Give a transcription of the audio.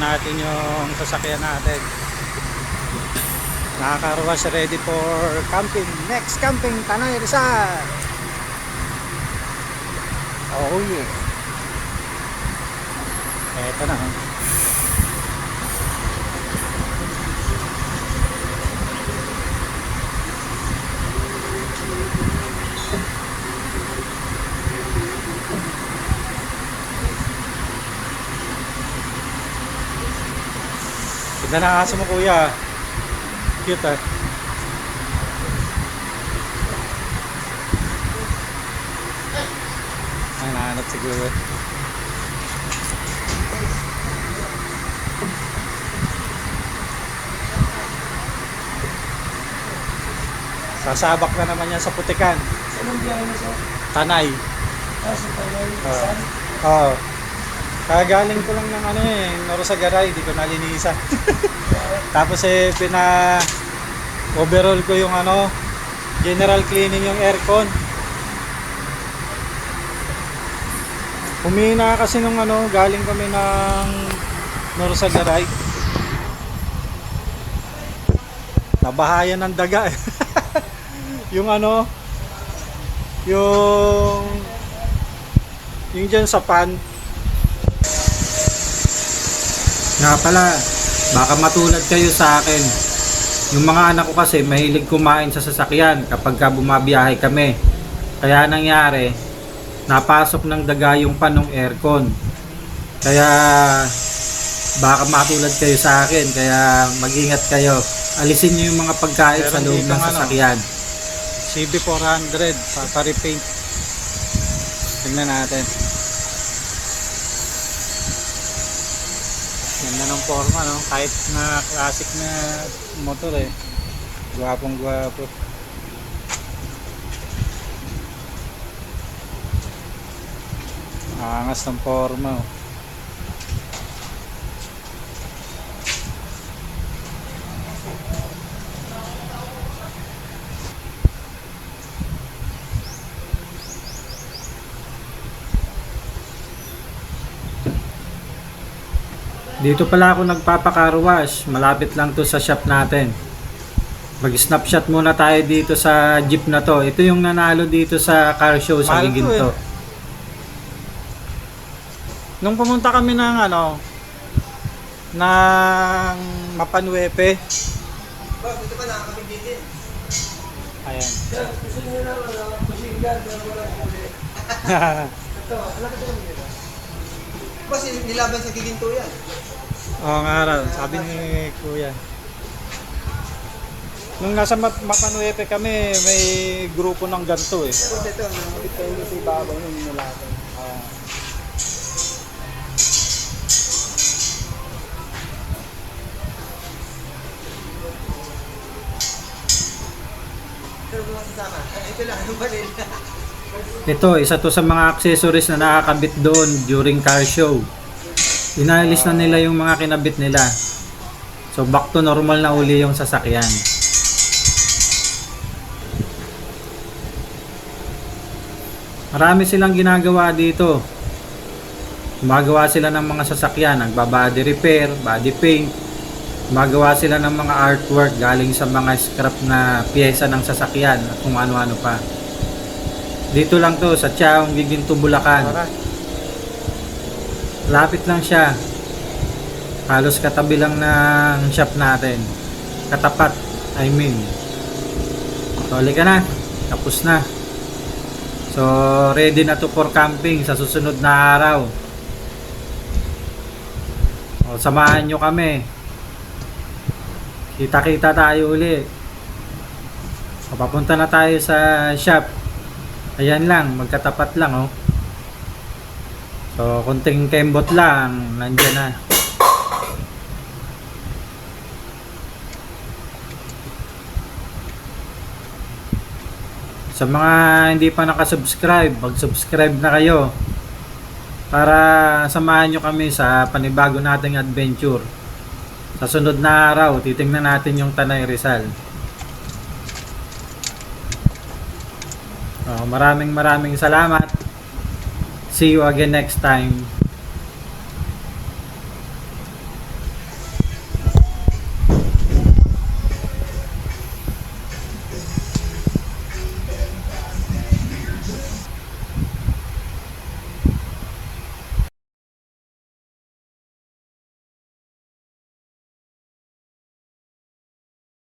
natin yung sasakyan natin. Nakakaruwas, ready for camping. Next camping, Tanay Rizal. Oh yeah. Eto na. Ganda na aso mo, kuya. Cute ah. Ay, nahanap siguro. Sasabak na naman yan sa putikan. Anong biyahe mo siya? Tanay. Sa Tanay, Oo. saan? Oo. Kagaling ko lang ng Norosagaray, di ko nalinisan. Tapos overall ko yung general cleaning yung aircon. Humina kasi nung galing kami ng Norosagaray. Nabahayan ng daga eh. yung yung dyan sa pan. Nga pala, baka matulad kayo sa akin. Yung mga anak ko kasi mahilig kumain sa sasakyan kapag bumabiyahe kami. Kaya nangyari, napasok ng daga yung panong aircon. Kaya baka matulad kayo sa akin, kaya mag-ingat kayo. Alisin nyo yung mga pagkain sa loob ng sasakyan. CB400, paparepaint. Tingnan natin. Ganda ng forma, no? Kahit na classic na motor eh. Gwapong gwapo. Angas ng forma, oh. Dito pala ako nagpapakaruwash, malapit lang to sa shop natin. Mag-snapshot muna tayo dito sa jeep na to. Ito yung nanalo dito sa car show sa Giginto. Nung pumunta kami ng ng Mapanwepe. Dito pa nakakabigit din. Ayan. Gusto nyo lang, masingan, walang huli. Ito, alam ko ito dito. Kasi nilaban sa Giginto yan. Oo nga raw, sabi ni Kuya. Nung nasa Mapanwepe kami, may grupo ng ganto eh. Tapos ito, nakakabit kayo dito ibabaw yung nilaban. Pero kung masasama, ito lang, yung balil. Ito, isa to sa mga accessories na nakakabit doon during car show. Inalis na nila yung mga kinabit nila. So back to normal na uli yung sasakyan. Marami silang ginagawa dito. Gumagawa sila ng mga sasakyan, nagbabody repair, body paint. Gumagawa sila ng mga artwork galing sa mga scrap na piyesa ng sasakyan at kung ano-ano pa. Dito lang to sa Tiaong Giginto, Bulacan. Lapit lang siya. Halos katabi lang ng shop natin. Katapat, I mean. So, halika na. Tapos na. So, ready na to for camping sa susunod na araw. O, samahan nyo kami. Kita-kita tayo uli. O, papunta na tayo sa shop. Ayan lang, magkatapat lang, oh. So, konting kembot lang, nandiyan na. Sa mga hindi pa nakasubscribe, mag-subscribe na kayo para samahan nyo kami sa panibago nating adventure. Sa sunod na araw, titingnan natin yung Tanay Rizal. Maraming salamat. See you again next time.